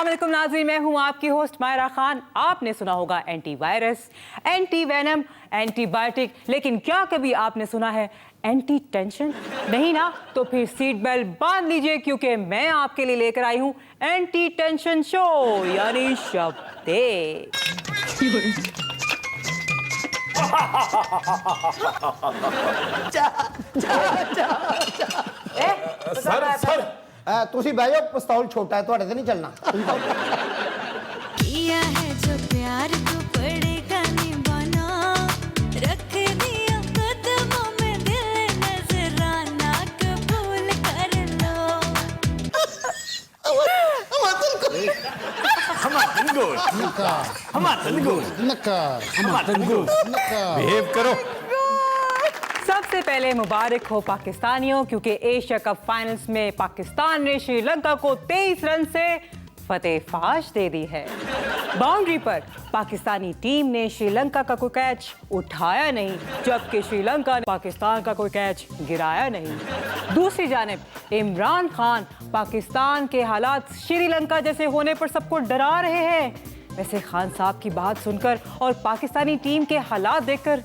अस्सलाम वालेकुम नाज़रीन, मैं हूं आपकी होस्ट मायरा खान। आपने सुना होगा एंटीवायरस, एंटी वेनम, एंटीबायोटिक, लेकिन क्या कभी आपने सुना है एंटी टेंशन? नहीं ना? तो फिर सीट बेल्ट बांध लीजिए, क्योंकि मैं आपके लिए लेकर आई हूं एंटी टेंशन शो, यानी शब्दे। सर तुसी बह जाओ, पिस्तौल छोटा है, ਤੁਹਾਡੇ ਤੇ नहीं चलना। किया है जो प्यार तो पड़ेगा निभाना, रख दिया कदमों में दिल नजराना, कबूल कर लो। बिहेव करो। सबसे पहले मुबारक हो पाकिस्तानियों, क्योंकि एशिया कप फाइनल्स में पाकिस्तान ने श्रीलंका को 23 रन से फतेह फाश दे दी है। बाउंड्री पर पाकिस्तानी टीम ने श्रीलंका का कोई कैच उठाया नहीं, जबकि श्रीलंका ने पाकिस्तान का कोई कैच गिराया नहीं। दूसरी जानिब इमरान खान पाकिस्तान के हालात श्रीलंका जैसे होने पर सबको डरा रहे हैं। वैसे खान साहब की बात सुनकर और पाकिस्तानी टीम के हालात देखकर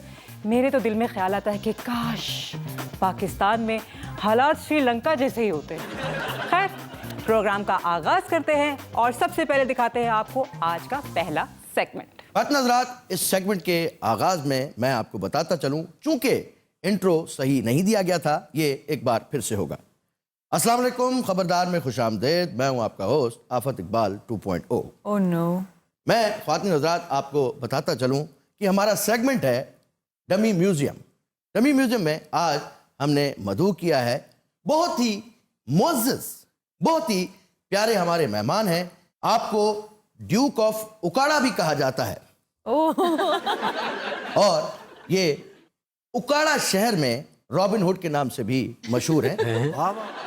मेरे तो दिल में ख्याल आता है कि काश पाकिस्तान में हालात श्रीलंका जैसे ही होते। खैर, प्रोग्राम का आगाज करते हैं और सबसे पहले दिखाते हैं आपको आज का पहला सेगमेंट। हज़रात, इस सेगमेंट के आगाज में मैं आपको बताता चलूं, चूंकि इंट्रो सही नहीं दिया गया था, ये एक बार फिर से होगा। अस्सलाम वालेकुम, खबरदार में खुशामदेद। मैं हूं आपका होस्ट आफत इकबाल 2.0। Oh no. मैं ख्वातीन हज़रात आपको बताता चलूं कि हमारा सेगमेंट है डमी म्यूजियम। डमी म्यूजियम में आज हमने मधु किया है। बहुत ही मुअज़्ज़ज़, बहुत ही प्यारे हमारे मेहमान हैं। आपको ड्यूक ऑफ उकाड़ा भी कहा जाता है। और ये उकाड़ा शहर में रॉबिन हुड के नाम से भी मशहूर हैं।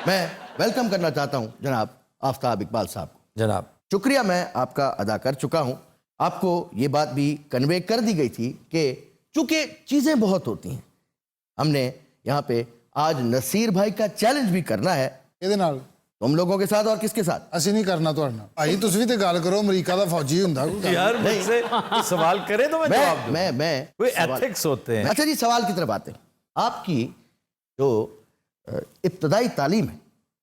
मैं वेलकम करना चाहता हूं जनाब आफ्ताब इकबाल साहब को। जनाब शुक्रिया मैं आपका अदा कर चुका हूं। आपको ये बात भी कन्वे कर दी गई थी कि चूंकि चीज़ें बहुत होती हैं, हमने यहाँ पे आज नसीर भाई का चैलेंज भी करना है। ਇਹਦੇ ਨਾਲ तुम लोगों के साथ और किसके साथ? ਅਸੀਂ ਨਹੀਂ ਕਰਨਾ ਤੁਹਾਡੇ ਨਾਲ ਭਾਈ, ਤੁਸੀਂ ਵੀ ਤੇ ਗੱਲ ਕਰੋ, ਅਮਰੀਕਾ ਦਾ ਫੌਜੀ ਹੁੰਦਾ ਕੋਈ। यार मुझसे सवाल करे तो मैं जवाब दूं। मैं कोई सवाल- एथिक्स होते हैं। अच्छा जी, सवाल की तरफ आते हैं। आपकी जो इब्तदाई तालीम है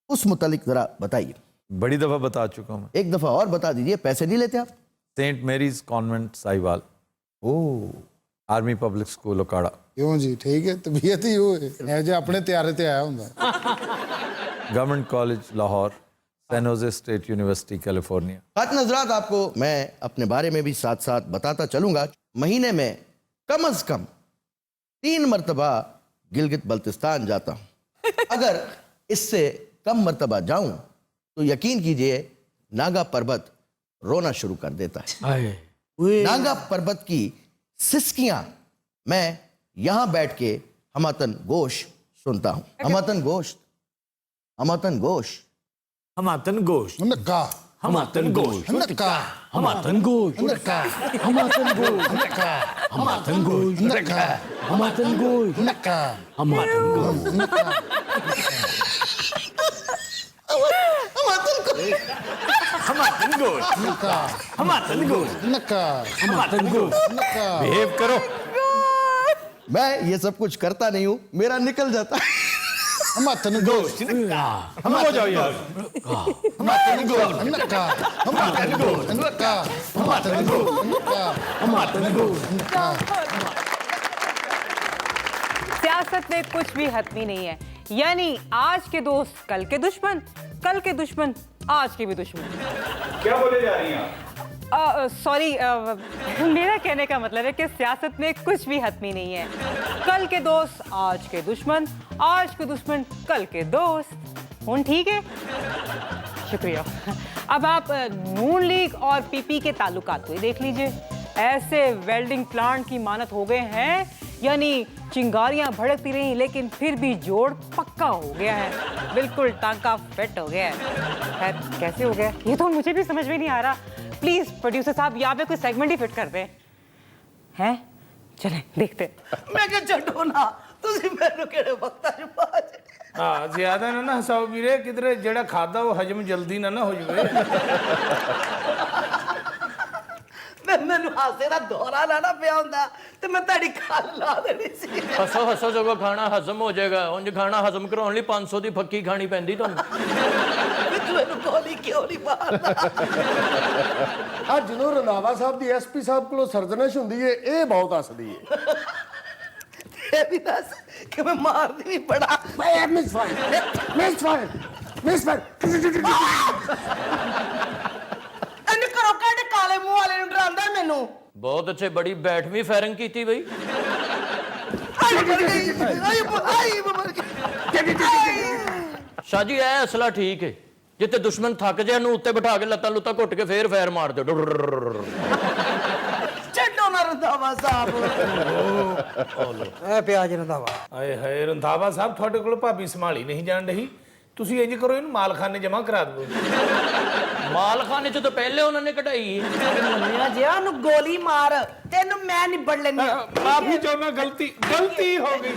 उस मुतालिक जरा बताइए। बड़ी दफा बता चुका हूं मैं। एक दफा और बता दीजिए। पैसे नहीं लेते आप? Saint Mary's convent Sahiwal, army public school Okara. ਕਿਉਂ ਜੀ? ਠੀਕ ਹੈ, ਤਬੀਅਤ ਹੀ ਉਹ ਹੈ, ਇਹ ਜੇ ਆਪਣੇ ਤਿਆਰੇ ਤੇ ਆਇਆ ਹੁੰਦਾ। Government college Lahore, San Jose state university California. खातिन हज़रात, आपको मैं अपने बारे में भी साथ साथ बताता चलूंगा। महीने में कम अज कम 3 मरतबा गिलगित बल्तिस्तान जाता हूँ। अगर इससे कम मरतबा जाऊं तो यकीन कीजिए नागा पर्वत रोना शुरू कर देता है। नागा पर्वत की सिसकियां मैं यहां बैठ के हमतन गोश सुनता हूं। हमतन गोश्त, हमतन गोश्त, हमातन गोश्त, ਨੱਕਾ हमातन गोश्त, ਨੱਕਾ हमातन गोश्त, ਨੱਕਾ हमातन गोश्त, ਨੱਕਾ हमातन गोश्त, ਨੱਕਾ हमातन गोश्त, ਨੱਕਾ हमातन गोश्त, ਨੱਕਾ हमातन गोश्त, ਨੱਕਾ हमातन गोश्त, ਨੱਕਾ हमातन गोश्त। ਨੱਕਾ। बिहेव करो। मैं ये सब कुछ करता नहीं हूं, मेरा निकल जाता है। ਹਮਾਤਨ ਗੋਸ਼ਟ हम हो जाओ यार। ਹਮਾਤਨ ਗੋਸ਼ਟ ਨੱਕਾ ਹਮਾਤਨ ਗੋਸ਼ਟ ਨੱਕਾ ਹਮਾਤਨ ਗੋਸ਼ਟ ਨੱਕਾ हमातन गोश्त। सियासत में कुछ भी हतमी नहीं है, यानी आज के दोस्त कल के दुश्मन, कल के दुश्मन आज के भी दुश्मन। क्या बोले जा रही हैं आप? सॉरी, मेरा कहने का मतलब है कि सियासत में कुछ भी हतमी नहीं है। कल के दोस्त आज के दुश्मन, आज के दुश्मन कल के दोस्त। हूँ ठीक है? शुक्रिया। अब आप नून लीग और पीपी के ताल्लुकात को ही देख लीजिए। ऐसे वेल्डिंग प्लांट की मानत हो गए हैं, यानी चिंगारियां भड़कती रही लेकिन फिर भी जोड़ पक्का हो गया है, बिल्कुल टांका फिट हो गया है। खैर, कैसे हो गया ये तो मुझे भी समझ में नहीं आ रहा। प्लीज प्रोड्यूसर साहब, यहाँ पे कोई सेगमेंट ही फिट कर दें। हैं? चलें देखते। मैं क्या छड्डो ना, ਤੁਸੀਂ ਮੈਨੂੰ ਕਿਹੜੇ ਵਕਤਾਂ 'ਚ ਬਾਜ ਹਾਂ ਜ਼ਿਆਦਾ ਨਾ ਹਸਾਓ ਵੀਰੇ, ਕਿਧਰੇ ਜਿਹੜਾ ਖਾਦਾ ਉਹ ਹਜਮ ਜਲਦੀ ਨਾ ਹੋ ਜਾਵੇ। ਮੈਨੂੰ ਹਾਸੇ ਦਾ ਦੌਰਾ ਨਾ ਪਿਆ ਹੁੰਦਾ ਤੇ ਮੈਂ ਤੁਹਾਡੀ ਗੱਲ ਲਾ ਦੇਣੀ ਸੀ। ਹੱਸੋ ਹੱਸੋ ਸਗੋਂ ਖਾਣਾ ਹਜ਼ਮ ਹੋ ਜਾਏਗਾ। ਉਂਝ ਖਾਣਾ ਹਜ਼ਮ ਕਰਾਉਣ ਲਈ 500 ਦੀ ਫੱਕੀ ਖਾਣੀ ਪੈਂਦੀ ਤੁਹਾਨੂੰ। ਤੂੰ ਇਹਨੂੰ ਗੋਲੀ ਕਿਉਂ ਨਹੀਂ ਮਾਰਦਾ? ਆ ਜਦੋਂ ਰੰਧਾਵਾ ਸਾਹਿਬ ਦੀ ਐਸਪੀ ਸਾਹਿਬ ਕੋਲੋਂ ਸਰਜਨਸ਼ ਹੁੰਦੀ ਏ, ਇਹ ਬਹੁਤ ਹੱਸਦੀ ਏ। ਇਹ ਵੀ ਦੱਸ ਕਿ ਮੈਂ ਮਾਰਦੀ ਵੀ ਬੜਾ। ਮਿਸ ਫਾਇਰ ਇਹਨੂੰ ਕਰੋ ਕੱਢ, ਕਾਲੇ ਮੂੰਹ ਵਾਲੇ ਨੂੰ ਡਰਾਉਂਦਾ ਮੈਨੂੰ। ਬਹੁਤ ਅੱਛੇ, ਬੜੀ ਬੈਠਵੀਂ ਫਾਇਰਿੰਗ ਕੀਤੀ ਬਈ। ਆਈ ਮਰ ਗਈ, ਆਈ ਮਰ ਗਈ। ਸ਼ਾਹ ਜੀ ਇਹ ਅਸਲਾ ਠੀਕ ਹੈ, ਜਿੱਥੇ ਦੁਸ਼ਮਣ ਥੱਕ ਜਾਏ ਨੂੰ ਉੱਤੇ ਬਿਠਾ ਕੇ ਲੱਤਾਂ ਲੁੱਤਾਂ ਘੁੱਟ ਕੇ ਫੇਰ ਫਾਇਰ ਮਾਰ ਦਿਓ। ਛੱਡੋ ਨਾ ਰੰਧਾਵਾ ਸਾਹਿਬ। ਇਹ ਪਿਆਜ ਰੰਧਾਵਾ। ਆਏ ਹਾਏ ਰੰਧਾਵਾ ਸਾਹਿਬ, ਤੁਹਾਡੇ ਕੋਲ ਭਾਬੀ ਸੰਭਾਲੀ ਨਹੀਂ ਜਾਣ ਰਹੀ, ਤੁਸੀਂ ਇੰਜ ਕਰੋ ਇਹਨੂੰ ਮਾਲਖਾਨੇ ਜਮ੍ਹਾਂ ਕਰਾ ਦਿਓ। ਮਾਲਖਾਨੇ ਚ ਤਾਂ ਪਹਿਲੇ ਉਹਨਾਂ ਨੇ ਕਢਾਈ ਹੈ। ਮੰਨਿਆ ਜਿਆ ਉਹਨੂੰ ਗੋਲੀ ਮਾਰ, ਤੈਨੂੰ ਮੈਂ ਨਿਬੜ ਲੈਣੀ। ਮਾਫੀ ਚਾਹੁੰਦਾ, ਗਲਤੀ ਹੋ ਗਈ।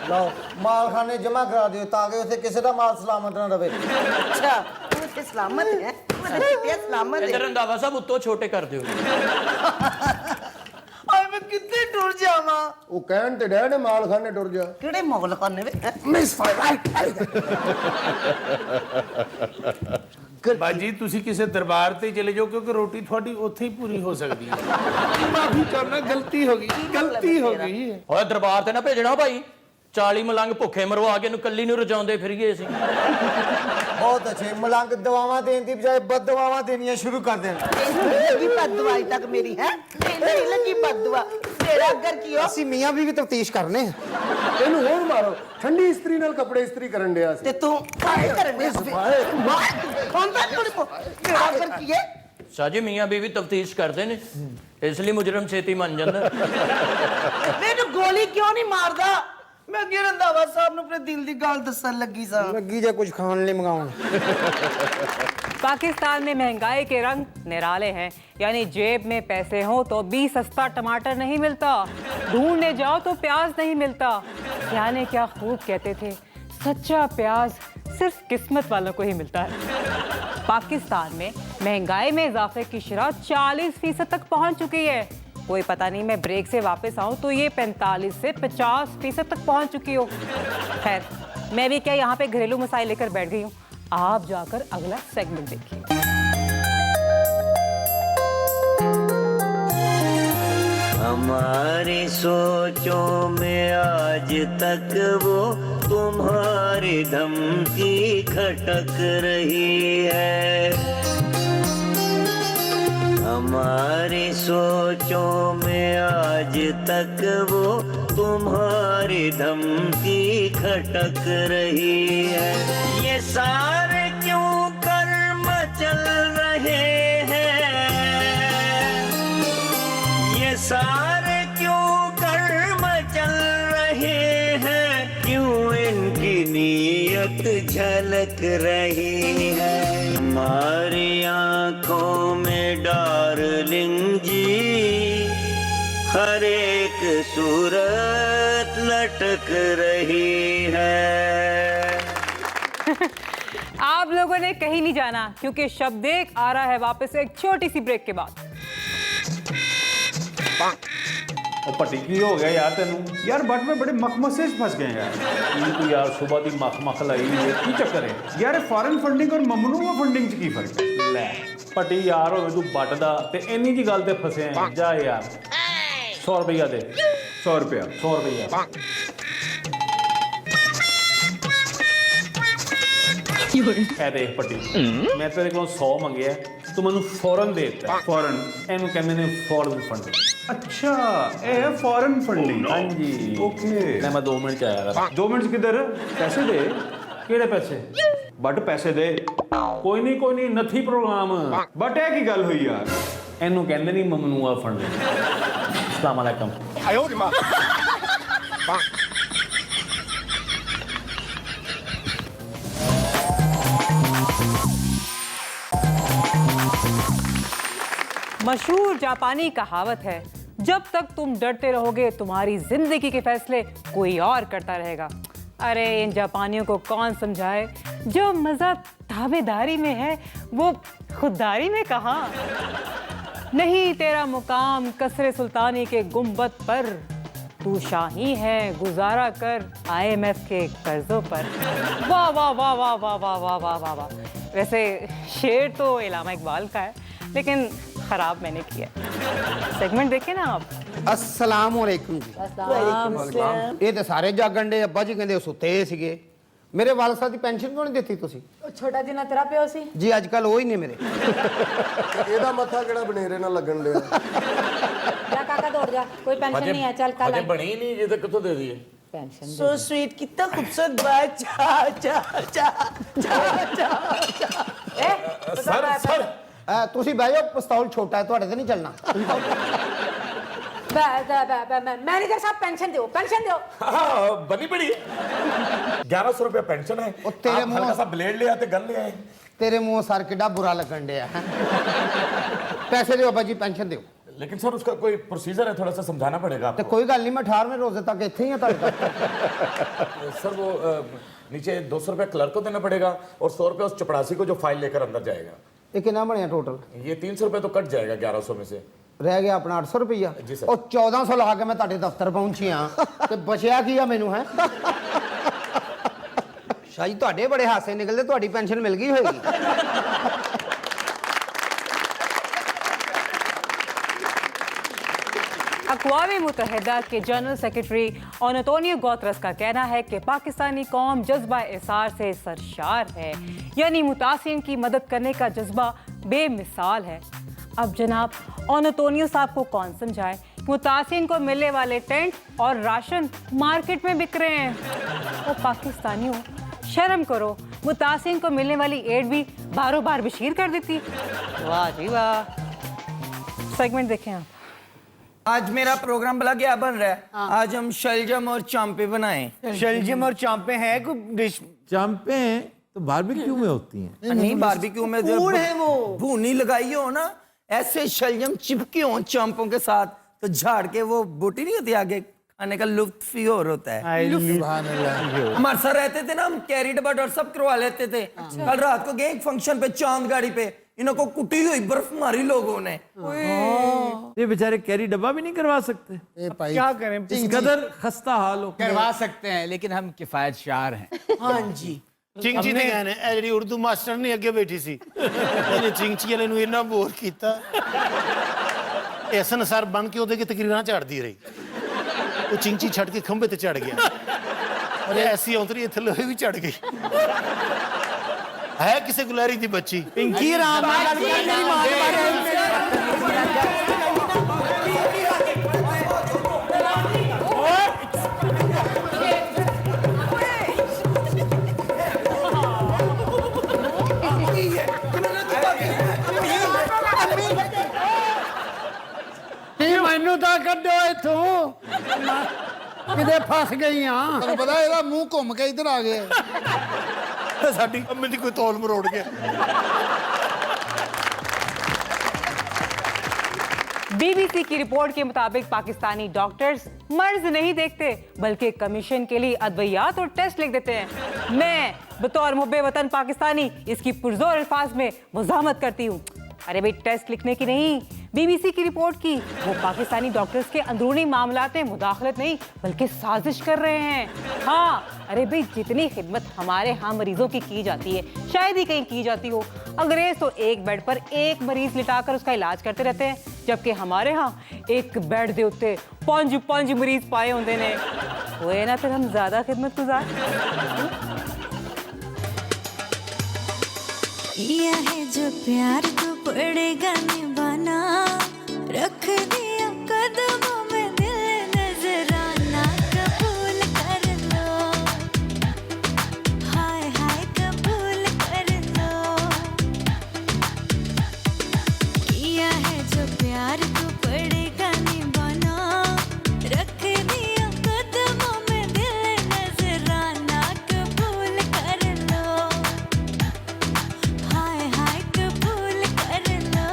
ਲਓ ਮਾਲਖਾਨੇ ਜਮ੍ਹਾਂ ਕਰਾ ਦਿਓ ਤਾਂ ਕਿ ਉੱਥੇ ਕਿਸੇ ਦਾ ਮਾਲ ਸਲਾਮਤ ਨਾ ਰਵੇ। ਅੱਛਾ ਤੂੰ ਇੱਥੇ ਸਲਾਮਤ ਹੈ? ਮੈਂ ਕਿਤੇ ਸਲਾਮਤ ਇਧਰ ਹੈ? ਰੰਧਾਵਾ ਸਾਹਿਬ ਉੱਤੋਂ ਛੋਟੇ ਕਰ ਦਿਓ। ਆਏ ਮੈਂ ਕਿੱਥੇ ਟੁਰ ਜਾਵਾਂ? ਉਹ ਕਹਿਣ ਤੇ ਡੈ ਨੇ ਮਾਲਖਾਨੇ ਟੁਰ ਜਾ। ਕਿਹੜੇ ਮੁਗਲ ਖਾਨੇ ਵੇ? ਮਿਸ ਫਾਇਰ ਬਾਜੀ ਤੁਸੀਂ ਕਿਸੇ ਦਰਬਾਰ ਤੇ ਚਲੇ ਜਾਓ, ਕਿਉਂਕਿ ਰੋਟੀ ਤੁਹਾਡੀ ਉੱਥੇ ਹੀ ਪੂਰੀ ਹੋ ਸਕਦੀ ਹੈ। ਮਾਫੀ ਚਾਹੁੰਦਾ, ਗਲਤੀ ਹੋ ਗਈ। ਓਏ ਦਰਬਾਰ ਤੇ ਨਾ ਭੇਜਣਾ ਭਾਈ, 40 ਮਲੰਗ ਭੁੱਖੇ ਮਰਵਾ ਕੇ ਇਹਨੂੰ ਕੱਲੀ ਨੂੰ ਰਜਾਉਂਦੇ ਫਿਰੀਏ ਅਸੀਂ। ਬਹੁਤ ਅੱਛੇ, ਮਲੰਗ ਦਵਾਵਾਂ ਦੇਣ ਦੀ ਬਜਾਏ ਬਦਦੁਆਵਾਂ ਦੇਣੀਆਂ ਸ਼ੁਰੂ ਕਰ ਦੇਣ। ਇਹਨੂੰ ਨਹੀਂ ਲੱਗੀ ਬਦਦੁਆ ਅਜੇ ਤੱਕ ਮੇਰੀ ਹੈ? ਇਹਨੂੰ ਨਹੀਂ ਲੱਗੀ ਬਦਦੁਆ? ਤੇਰਾ ਅੱਗਰ ਕੀ ਹੋ? ਅਸੀਂ ਮੀਆਂ ਵੀ ਤਫਤੀਸ਼ ਕਰਨੇ ਆ। ਇਹਨੂੰ ਹੋਰ ਮਾਰੋ। ਠੰਡੀ ਇਸਤਰੀ ਨਾਲ ਕੱਪੜੇ ਇਸਤਰੀ ਕਰਨ ਡਿਆ ਸੀ। ਤੇ ਤੂੰ ਕਾਹੇ ਕਰਨ ਦੇ? ਕੌਣ ਤਾਂ ਤੁਹਾਡੇ ਕੋ? ਤੇਰਾ ਅੱਗਰ ਕੀ ਹੈ? ਸ਼ਾਹ ਜੀ ਮੀਆਂ ਬੀਵੀ ਤਫਤੀਸ਼ ਕਰਦੇ ਨੇ, ਇਸ ਲਈ ਮੁਜਰਮ ਛੇਤੀ ਮੰਨ ਜਾਂਦਾ। ਮੈਨੂੰ ਗੋਲੀ ਕਿਉਂ ਨਹੀਂ ਮਾਰਦਾ? ਮੈਂ ਅੱਗੇ ਰੰਧਾਵਾ ਸਾਹਿਬ ਨੂੰ ਆਪਣੇ ਦਿਲ ਦੀ ਗੱਲ ਦੱਸਣ ਲੱਗੀ ਸਾਂ। ਲੱਗੀ ਜੇ ਕੁਝ ਖਾਣ ਲਈ ਮੰਗਾਉਣ। पाकिस्तान में महंगाई के रंग निराले हैं, यानी जेब में पैसे हो तो भी सस्ता टमाटर नहीं मिलता, ढूंढने जाओ तो प्याज नहीं मिलता। यानी क्या खूब कहते थे, सच्चा प्याज सिर्फ किस्मत वालों को ही मिलता है। पाकिस्तान में महंगाई में इजाफे की शरह 40% तक पहुंच चुकी है। कोई पता नहीं मैं ब्रेक से वापस आऊं तो ये 45 से 50% तक पहुंच चुकी हो। खैर मैं भी क्या यहाँ पे घरेलू मसाइल लेकर बैठ गई हूँ, आप जाकर अगला सेगमेंट देखिए। हमारी सोचों में आज तक वो तुम्हारी धमकी खटक रही है। हमारी सोचों में आज तक वो तुम्हारी धमकी खटक रही है। ये सारे क्यों कर्म चल रहे हैं? ये सारे क्यों कर्म चल रहे हैं? क्यों इनकी नीयत झलक रही है? हमारी आंखों में डार्लिंग जी हर एक सूरत लटक रही है। आप लोगों ने कहीं नहीं जाना, क्योंकि शब्द एक आ रहा है वापस एक छोटी सी ब्रेक के बाद। ਉਹ ਭੱਟੀ ਕੀ ਹੋ ਗਿਆ ਯਾਰ ਤੈਨੂੰ? ਯਾਰ ਬਟ ਮੈਂ ਬੜੇ ਮਖਮਸੇ 'ਚ ਫਸ ਗਏ ਯਾਰ। ਕੀ ਤੂੰ ਯਾਰ ਸੁਬਹ ਦੀ ਮਖ ਲਾਈ ਹੈ, ਕੀ ਚੱਕਰ ਹੈ ਯਾਰ? ਫੋਰਨ ਫੰਡਿੰਗ ਔਰ ਮਮਨੂਆ ਫੰਡਿੰਗ 'ਚ ਕੀ ਫਰਕ ਹੈ? ਲੈ ਭੱਟੀ ਯਾਰ ਹੋਵੇ ਤੂੰ ਬੱਟ ਦਾ ਤੇ ਇੰਨੀ ਜੀ ਗੱਲ ਤੇ ਫਸਿਆ ਜਾ ਯਾਰ। 100 ਰੁਪਇਆ ਦੇ। 100 ਰੁਪਇਆ। ਇਹ ਦੇਖ ਭੱਟੀ, ਮੈਂ ਤੇਰੇ ਕੋਲੋਂ 100 ਮੰਗਿਆ, ਤੂੰ ਮੈਨੂੰ ਫੌਰਨ ਦੇ ਦਿੱਤਾ। ਫੌਰਨ ਇਹਨੂੰ ਕਹਿੰਦੇ ਨੇ ਫੌਰਨ ਫੰਡਿੰਗ। ਅੱਛਾ ਇਹ ਹੈ ਫੌਰਨ ਫੰਡਿੰਗ। ਹਾਂਜੀ ਓਕੇ। ਮੈਂ 2 ਮਿੰਟ ਚ ਆਇਆ। 2 ਮਿੰਟ ਚ ਕਿੱਧਰ? ਪੈਸੇ ਦੇ। ਕਿਹੜੇ ਪੈਸੇ? ਬਟ ਪੈਸੇ ਦੇ। ਕੋਈ ਨਹੀਂ ਨਥੀ ਪ੍ਰੋਗਰਾਮ। ਬਟ ਇਹ ਕੀ ਗੱਲ ਹੋਈ ਯਾਰ? ਇਹਨੂੰ ਕਹਿੰਦੇ ਨਹੀਂ ਮਮਨੂਆ ਫੰਡਿੰਗ। अस्सलाम वालेकुम। मशहूर जापानी कहावत है, जब तक तुम डरते रहोगे तुम्हारी जिंदगी के फैसले कोई और करता रहेगा। अरे इन जापानियों को कौन समझाए, जो मजा ताबेदारी में है वो खुददारी में कहाँ। नहीं तेरा मुकाम कसरे सुल्तानी के गुंबद पर, तू शाही है गुजारा कर IMF के कर्जों पर। वाह वाह वाह वाह वाह वाह वाह वाह वाह वाह। वैसे शेर तो इलामा इकबाल का है, लेकिन खराब मैंने किया। सेगमेंट देखे ना आप। अस्सलाम वालेकुम जी। ये तो सारे जागण डे, अब्बा जी कहते सुते सीगे। मेरे वाल साहब की पेंशन क्यों नहीं देती तुसी? छोटा जिन्ना तेरा प्यो सी जी अजकल वो ही ने मेरे। ਇਹਦਾ ਮੱਥਾ ਕਿਹੜਾ ਬਨੇਰੇ ਨਾਲ ਲੱਗਣ ਡਿਆ जा काका दौड़ जा, कोई पेंशन नहीं है, चल कल अजय बनी नहीं ये तो कितों दे दिए। पेंशन सो स्वीट, कितना खूबसूरत बात। चा चा चा चा ਸਰ ਸਰ तुसी बह जाओ, पिस्तौल छोटा है ਤੁਹਾਡੇ ਤੇ नहीं चलना। मैनेजर साहब पेंशन दो, पेंशन दो। हाँ बनी बड़ी 1100 रुपया पेंशन है। ਉਹ ਤੇਰੇ आप ਮੂੰਹ हल्का सा ब्लेड ले आते गन ले आए। तेरे मुंह सर किड्डा बुरा लगन डया। पैसे दो अब्बा जी, पेंशन दो। लेकिन सर उसका कोई प्रोसीजर है, थोड़ा सा समझाना पड़ेगा तो आपको। कोई गल नहीं, मैं 18वें रोजे तक इत्थे ही हां। सर वो नीचे 200 रुपया क्लर्क को देना पड़ेगा और 100 रुपया उस चपड़ासी को जो फाइल लेकर अंदर जाएगा। ये कितना बनया टोटल? ये 300 रुपया तो कट जाएगा 1100 में से। रह गया अपना 800 रुपया। जी सर। और 1400 ला के मैं ਤੁਹਾਡੇ दफ्तर पहुंची हां ते बचिया की आ मैनू है। शायद ਤੁਹਾਡੇ बड़े हासे निकलते, ਤੁਹਾਡੀ पेंशन मिल गई होगी। अक़वाम मुत्तहिदा के जनरल सेक्रेटरी एंटोनियो गुतेरेस का कहना है कि पाकिस्तानी कौम जज्बा एसार से सरशार है, यानी मुतासिरीन की मदद करने का जज्बा बेमिसाल है। अब जनाब एंटोनियो साहब को कौन समझाए, मुतासिरीन को मिलने वाले टेंट और राशन मार्केट में बिक रहे हैं। और पाकिस्तानियों शर्म करो, मुतासिरीन को मिलने वाली एड भी बारों बार बशीर कर देती। वाह जी वाह। सेगमेंट देखें आप। आज मेरा प्रोग्राम भला क्या बन रहा है? आज हम शलजम और चांपे बनाए। शलजम और चांपे हैं कोई डिश? चांपे तो बारबेक्यू में होती हैं। नहीं बारबेक्यू में है वो भूनी लगाई हो ना, ऐसे शलजम चिपके हो चांपों के साथ, तो झाड़ के वो बोटी नहीं होती आगे, खाने का लुत्फ ही और होता है। हमारे साथ रहते थे ना, हम कैरी डब्बा और सब करवा लेते थे। कल रात को गए एक फंक्शन पे, चांद गाड़ी पे, इनको कुटी हुई बर्फ मारी लोगों ने। ये बेचारे कैरी डब्बा भी नहीं करवा सकते। क्या करें, इस कदर खस्ता हाल हो। करवा सकते हैं लेकिन हम किफायत शार हैं। हाँ जी। चिंची ने कहने ए ਜਿਹੜੀ ਉਰਦੂ ਮਾਸਟਰ ਨਹੀਂ ਅੱਗੇ ਬੈਠੀ ਸੀ, ਇਹਨੇ ਚਿੰਚੀ ਵਾਲੇ ਨੂੰ ਇੰਨਾ ਬੋਰ ਕੀਤਾ, ਐਸਨ ਸਰ ਬਣ ਕੇ ਉਹਦੇ ਕਿ ਤਕਰੀਰਾਂ ਝਾੜਦੀ ਰਹੀ। ਉਹ ਚਿੰਚੀ ਛੱਡ ਕੇ ਖੰਭੇ ਤੇ ਚੜ ਗਿਆ, ਔਰ ਐਸੀ ਔਂਤਰੀ ਇੱਥੇ ਲੋਹੇ ਵੀ ਚੜ ਗਈ। ਹੈ ਕਿਸੇ ਗੁਲਾਰੀ ਦੀ ਬੱਚੀ पिंकी राम मैनू तो कड्डो इथों, किते फस गई हां। ਤੁਹਾਨੂੰ ਪਤਾ ਇਹਦਾ ਮੂੰਹ ਘੁੰਮ ਕੇ ਇੱਧਰ ਆ ਗਿਆ। ਸਾਡੀ ਅੰਮੀ ਦੀ ਕੋਈ ਤੌਲ ਮਰੋੜ ਗਿਆ। BBC की रिपोर्ट के मुताबिक पाकिस्तानी डॉक्टर्स मर्ज नहीं देखते, बल्कि कमीशन के लिए अद्वियात और टेस्ट लिख देते हैं। मैं बतौर मुहब्बे वतन पाकिस्तानी इसकी पुरजोर अल्फाज में वजामत करती हूँ। अरे भाई टेस्ट लिखने की नहीं, BBC की रिपोर्ट की। वो पाकिस्तानी डॉक्टर्स के अंदरूनी मामलात में मुदाखलत नहीं बल्कि साजिश कर रहे हैं। हाँ अरे भाई जितनी खिदमत हमारे यहाँ मरीजों की जाती है शायद ही कहीं की जाती हो। अंग्रेज तो एक बेड पर एक मरीज लिटाकर उसका इलाज करते रहते हैं, जबकि हमारे यहाँ एक बेड के उत्ते 5 मरीज पाए होंगे ने। हुए ना फिर हम ज्यादा खिदमत गुजार। किया है जो प्यार तो पड़ेगा निभाना, रख दिया कदमों में दिल नजराना, कबूल कर लो, हाय हाय कबूल कर लो। किया है जो प्यार तो पड़ेगा निभाना, रख दिया कदमों में दिल नजराना, कबूल कर लो, हाय हाय कबूल कर लो।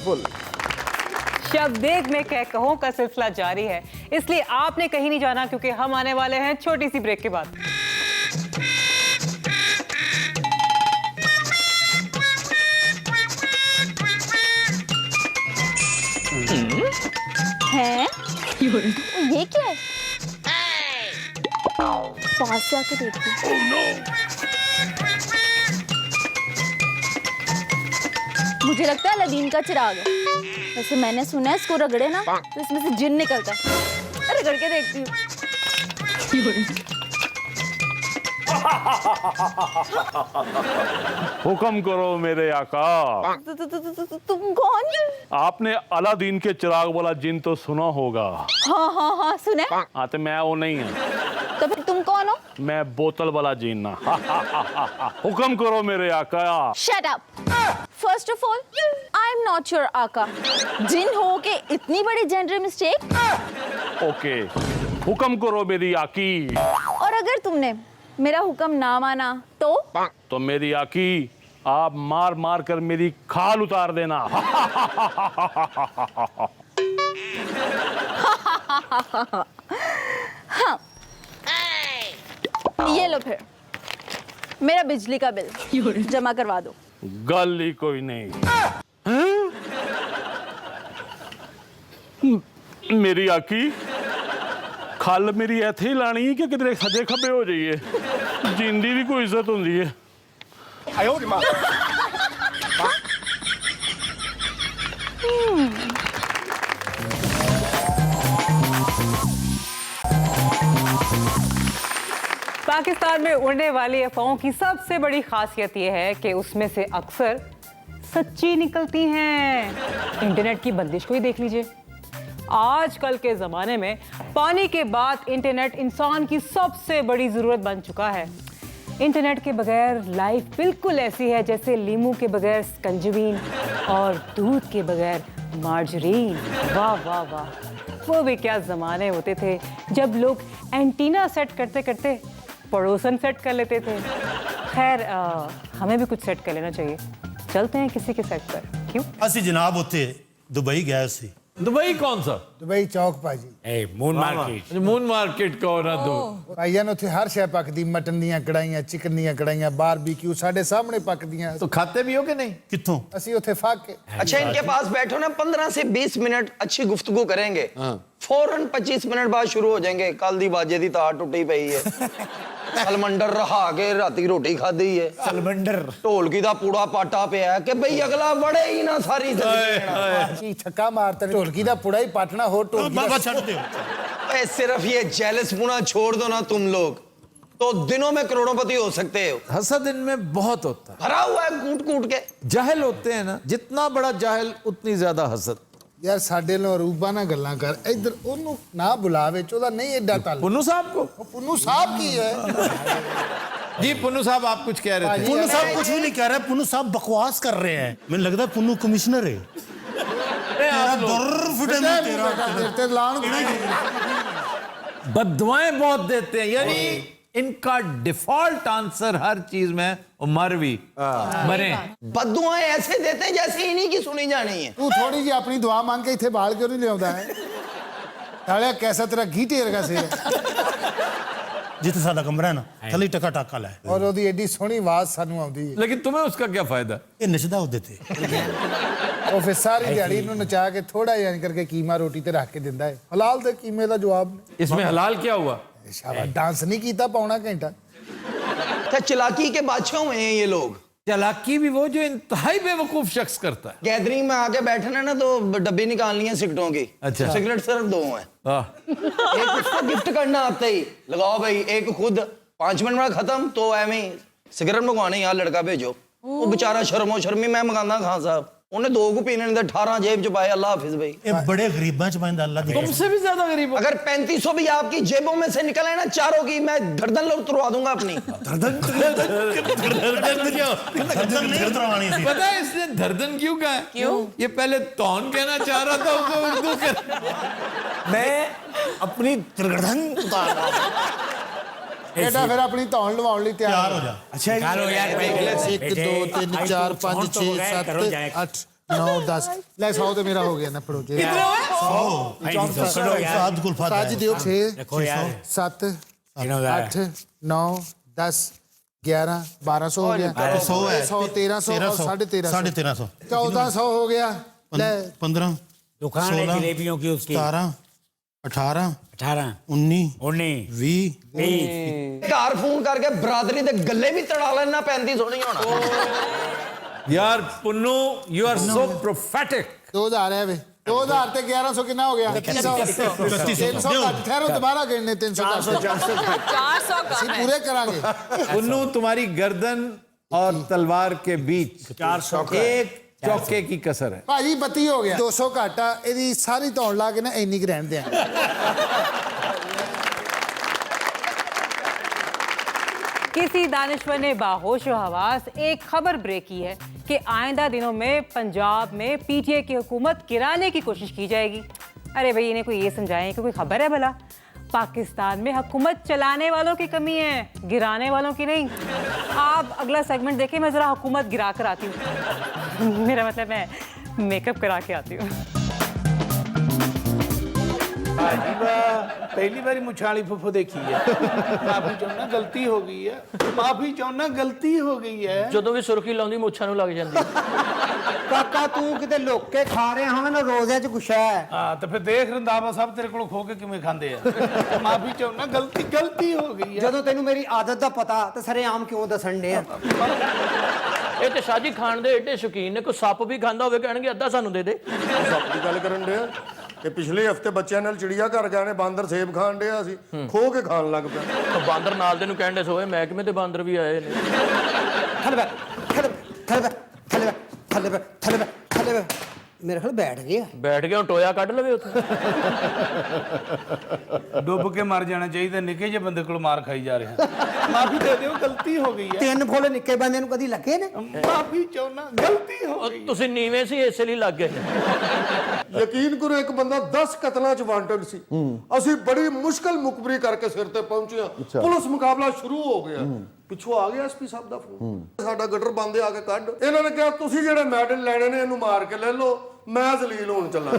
ब्यूटीफुल। शब्द देखने के कहों का सिलसिला जारी है, इसलिए आपने कहीं नहीं जाना क्योंकि हम आने वाले हैं छोटी सी ब्रेक के बाद। हैं? ये क्या है? पास से आके देखती हूँ। मुझे लगता है अलादीन का चिराग है। वैसे मैंने सुना है इसको रगड़े ना तो इसमें से जिन निकलता है। रगड़ के देखती हूँ। हुक्म करो मेरे आका। तुम कौन? आपने अलादीन के चिराग वाला जिन तो सुना होगा। हाँ हाँ हाँ सुना है। हाँ तो मैं वो नहीं है। तो फिर तुम कौन हो? मैं बोतल वाला जिन ना। हुक्म करो मेरे आका। Shut up. First of all, I am not your आका। जिन हो के इतनी बड़ी जेंडर मिस्टेक। ओके, हुक्म करो मेरी आकी। और अगर तुमने मेरा हुक्म ना माना तो मेरी आकी आप मार मार कर मेरी खाल उतार देना। हाँ। ये लो फिर मेरा बिजली का बिल जमा करवा दो। गल ही कोई नहीं। मेरी आकी खल मेरी इथे ही लानी है कि किधरे सजे खब्बे हो जाइए। जिंदी भी कोई इज्जत होंदी है। पाकिस्तान में उड़ने वाली अफवाहों की सबसे बड़ी खासियत यह है कि उसमें से अक्सर सच्ची निकलती हैं। इंटरनेट की बंदिश को ही देख लीजिए। आजकल के ज़माने में पानी के बाद इंटरनेट इंसान की सबसे बड़ी ज़रूरत बन चुका है। इंटरनेट के बगैर लाइफ बिल्कुल ऐसी है जैसे लीमू के बगैर स्कंजवीन और दूध के बगैर मार्जरीन। वाह वाह वाह, वो भी क्या ज़माने होते थे जब लोग एंटीना सेट करते करते पड़ोसन सेट कर लेते थे। खैर हमें भी कुछ सेट कर लेना चाहिए। चलते हैं किसी के सेट पर। क्यों? ਅਸੀਂ ਜਨਾਬ ਉੱਥੇ ਦੁਬਈ ਗਏ ਸੀ। दुबई कौन सा? ਦੁਬਈ ਚੌਕ ਭਾਜੀ। Moon market. मून मार्केट का हो ना दो। ਭਾਈਆਂ ਨੇ ਉੱਥੇ ਹਰ ਸ਼ੈ ਪੱਕਦੀ, ਮਟਨ ਦੀਆਂ ਕੜਾਈਆਂ, ਚਿਕਨ ਦੀਆਂ ਕੜਾਈਆਂ, ਬਾਰਬੀਕਿਊ ਸਾਡੇ ਸਾਹਮਣੇ ਪੱਕਦੀਆਂ। तो खाते भी हो कि नहीं? ਕਿੱਥੋਂ? ਅਸੀਂ ਉੱਥੇ ਫੱਕ ਕੇ। अच्छा इनके पास बैठो ना 15 से 20 मिनट अच्छी गुफ्तगू करेंगे। फौरन 25 मिनट बाद शुरू हो जाएंगे। कल दी बाजे दी तार टुटी पई है। सलमंडर रहा के राती रोटी खाधी है। ਸਲਮੰਡਰ। ढोलकी दा पूड़ा पाटा पिया है कि भाई अगला बड़े ही ना सारी जिंदगी। ਕੀ ਛੱਕਾ ਮਾਰਤਾ ਢੋਲਕੀ ਦਾ ਪੁੜਾ ਹੀ ਪਾਟਣਾ ਹੋਰ ਢੋਲਕੀ ਬਾਬਾ ਛੱਡ ਦਿਓ। ए, सिर्फ ये जेलस पुना छोड़ दो ना तुम लोग तो दिनों में करोड़पति हो सकते हो। हसद इनमें बहुत होता है। भरा हुआ है कूट कूट के। जाहिल होते हैं ना, जितना बड़ा जाहिल उतनी ज्यादा हसद। ਯਾਰ ਸਾਡੇ ਨਾਲ ਰੂਬਾ ਨਾਲ ਗੱਲਾਂ ਕਰ। ਇੱਧਰ ਉਹਨੂੰ ਨਾ ਬੁਲਾਵੇ ਉਹਦਾ ਨਹੀਂ ਐਡਾ ਤਾਲ। पुन्नू साहब को? ਪੁੰਨੂ ਸਾਹਿਬ ਕੀ ਹੈ? जी पुन्नू साहब आप कुछ कह रहे थे। पुन्नू साहब कुछ भी नहीं कह रहे। पुन्नू साहब बकवास कर रहे हैं। मुझे लगता है पुन्नू कमिश्नर है। तेरा लान बददुआएं बहुत देते हैं, यानी इनका डिफॉल्ट आंसर हर चीज में मरवी मरे। बद्दुआएं ऐसे देते हैं जैसे इन्हीं की सुनी जानी है। तू थोड़ी जी अपनी दुआ मांग के इतने बाल क्यों नहीं लिया है? सालिया कैसा तेरा घी टेर का सिर जिथे साडा कमरा है ना थली टका टाका लै और ओदी एडी सोहनी आवाज सानू आउंदी है। लेकिन तुम्हें उसका क्या फायदा? ये नचदा होदे थे ਉਹ ਫਿਰ ਸਾਰੀ ਦਿਹਾੜੀ ਨੂੰ ਨਚਾ ਕੇ ਥੋੜਾ ਜਿਹਾ ਕਰਕੇ ਕੀਮਾ ਰੋਟੀ ਤੇ ਰੱਖ ਕੇ ਦਿੰਦਾ ਹੈ। ਹਲਾਲ ਤੇ ਕੀਮੇ ਦਾ ਜਵਾਬ इसमें हलाल क्या हुआ? शाबाश डांस नहीं कीता पौना घंटा। क्या चालाकी के बादशाह हुए हैं ये लोग? चालाकी भी वो जो इंतहाई बेवकूफ शख्स करता है। गैदरिंग में आके बैठना ना तो डब्बी निकालनी है सिगरेटों की। अच्छा। सिगरेट सिर्फ 2 हैं। एक उसको गिफ्ट करना आते ही लगाओ भाई, एक खुद 5 मिनट में खत्म तो एवं सिगरेट मंगवाने यार लड़का भेजो। वो बेचारा शर्मो शर्मी मैं मंगाना खान साहब उन्हें 2 को पीने ने 18 जेब च पाए। अल्लाह हाफिज भाई। ये बड़े गरीबां च बंदा अल्लाह दी तुमसे भी ज्यादा गरीब हो। अगर 3500 भी आपकी जेबों में से निकले ना चारों की, मैं गर्दन लोग तुड़वा दूंगा अपनी। नहीं उतरवानी थी। पता है इसने धरदन क्यों कहा है? क्यों? ये पहले तौन कहना चाह रहा था, उसको उर्दू कर। मैं अपनी गर्दन उतार रहा बेटा फिर अपनी तौन लवाउण लई तैयार हो जा। अच्छा निकालो यार, 1 2 3 4 5 6 7 8 9 10 ਲੈ 100 ਤੇ ਮੇਰਾ ਹੋ ਗਿਆ ਨਾ ਫੜੋ ਜੇ 100 ਸਾਦ ਕੁਲ ਫਾਤਾ ਜੀ ਦਿਓ 6 देखो यार 7 कितना होता है? 8 9 10 11 1200 हो गया 100 है 100 1300 और 1350 1400 हो गया ले 15 दुकान है 16, जलेबियों की उसकी 17 18 18 19 19 20 ਘਰ ਫੋਨ ਕਰਕੇ ਬਰਾਦਰੀ ਦੇ ਗੱਲੇ ਵੀ ਤੜਾ ਲੈਣਾ ਪੈਂਦੀ ਸੋਹਣੀ ਹੋਣਾ यार Punnu you are so prophetic 2000 है वे 2000 ते 1100 कितना हो गया 300 ठहरो दोबारा गिनने 300 400 ਅਸੀਂ पूरे करांगे पुन्नू तुम्हारी गर्दन और तलवार के बीच 400 एक चौके की कसर है ਭਾਜੀ 32 ਹੋ ਗਿਆ 200 ਘਾਟਾ ਇਹਦੀ ਸਾਰੀ ਧੌਣ ਲਾ ਕੇ ਨਾ ਇੰਨੀ ਕੁ ਰਹਿਣ ਦਿਆਂ किसी दानिश्वर ने बाहोश हवास एक खबर ब्रेक की है कि आइंदा दिनों में पंजाब में पीटीआई की हुकूमत गिराने की कोशिश की जाएगी। अरे भाई इन्हें कोई ये समझाएं कि कोई खबर है भला? पाकिस्तान में हुकूमत चलाने वालों की कमी है, गिराने वालों की नहीं। आप अगला सेगमेंट देखें, मैं ज़रा हुकूमत गिरा कर आती हूँ। मेरा मतलब मैं मेकअप करा के आती हूँ। पहली बारी मुछाली फुफो देखी है माफी चाहना गलती हो गई है माफी चाहना गलती हो गई है ਜਦੋਂ ਵੀ ਸੁਰਖੀ ਲਾਉਂਦੀ ਮੁੱਛਾਂ ਨੂੰ ਲੱਗ ਜਾਂਦੀ ਕਾਕਾ ਤੂੰ ਕਿਤੇ ਲੁੱਕ ਕੇ ਖਾ ਰਿਹਾ ਹਾਂ ਨਾ ਰੋਜ਼ੇ ਚ ਗੁੱਸਾ ਹੈ ਹਾਂ ਤੇ ਫਿਰ ਦੇਖ ਰੰਦਾਵਾ ਸਾਹਿਬ ਤੇਰੇ ਕੋਲ ਖੋ ਕੇ ਕਿਵੇਂ ਖਾਂਦੇ ਆ ਮਾਫੀ ਚਾਹਨਾ ਗਲਤੀ ਹੋ ਗਈ ਹੈ ਜਦੋਂ ਤੈਨੂੰ ਮੇਰੀ ਆਦਤ ਦਾ ਪਤਾ ਤੇ ਸਰੇਆਮ ਕਿਉਂ ਦੱਸਣ ਡਿਆ ਇਹ ਤੇ ਸ਼ਾਜੀ ਖਾਣ ਦੇ ਏਡੇ ਸ਼ੌਕੀਨ ਨੇ ਕੋਈ ਸੱਪ ਵੀ ਖਾਂਦਾ ਹੋਵੇ ਕਹਿਣਗੇ ਅੱਧਾ ਸਾਨੂੰ ਦੇ ਦੇ ਸੱਪ ਦੀ ਗੱਲ ਕਰਨ ਡਿਆ ਕਿ ਪਿਛਲੇ ਹਫਤੇ ਬੱਚਿਆਂ ਨਾਲ ਚਿੜੀਆ ਘਰ ਗਏ ਨੇ ਬਾਂਦਰ ਸੇਬ ਖਾਣ ਡਿਆ ਸੀ ਖੋ ਕੇ ਖਾਣ ਲੱਗ ਪਿਆ ਬਾਂਦਰ ਨਾਲ ਦੇ ਨੂੰ ਕਹਿੰਦੇ ਸੋਏ ਮਹਿਕਮੇ ਤੇ ਬਾਂਦਰ ਵੀ ਆਏ ਨੇ ਥੱਲੇ ਮੇਰੇ ਖਿਆਲ ਬੈਠ ਗਿਆ ਬੈਠ ਕੇ ਹੁਣ ਟੋਇਆ ਕੱਢ ਲਵੇ ਉੱਥੇ ਡੁੱਬ ਕੇ ਮਰ ਜਾਣਾ ਚਾਹੀਦਾ ਨਿੱਕੇ ਜਿਹੇ ਬੰਦੇ ਕੋਲ ਮਾਰ ਖਾਈ ਜਾ ਰਿਹਾ ਮਾਫੀ ਦੇ ਦਿਓ ਗਲਤੀ ਹੋ ਗਈ ਹੈ 3 ਫੁੱਲ ਨਿੱਕੇ ਬੰਦੇ ਨੂੰ ਕਦੀ ਲੱਗੇ ਨੇ ਮਾਫੀ ਚਾਹਨਾ ਗਲਤੀ ਹੋ ਗਈ ਤੁਸੀਂ ਨੀਵੇਂ ਸੀ ਇਸੇ ਲਈ ਲੱਗ ਗਏ ਯਕੀਨ ਕਰੋ ਇੱਕ ਬੰਦਾ 10 ਕਤਲਾਂ ਚ ਵਾਂਟਡ ਸੀ ਅਸੀਂ ਬੜੀ ਮੁਸ਼ਕਲ ਮੁਖਬਰੀ ਕਰਕੇ ਸਿਰ ਤੇ ਪਹੁੰਚੇ ਆ ਪੁਲਿਸ ਮੁਕਾਬਲਾ ਸ਼ੁਰੂ ਹੋ ਗਿਆ ਪਿੱਛੋਂ ਆ ਗਿਆ ਐਸਪੀ ਸਾਹਿਬ ਦਾ ਫੋਨ ਸਾਡਾ ਗਟਰ ਬੰਦੇ ਆ ਕੇ ਕੱਢ ਇਹਨਾਂ ਨੇ ਕਿਹਾ ਤੁਸੀਂ ਜਿਹੜੇ ਮੈਡਲ ਲੈਣੇ ਨੇ ਇਹਨੂੰ ਮਾਰ ਕੇ ਲੈ ਲਓ ਮੈਂ ਜ਼ਲੀਲ ਹੋਣ ਚੱਲਾ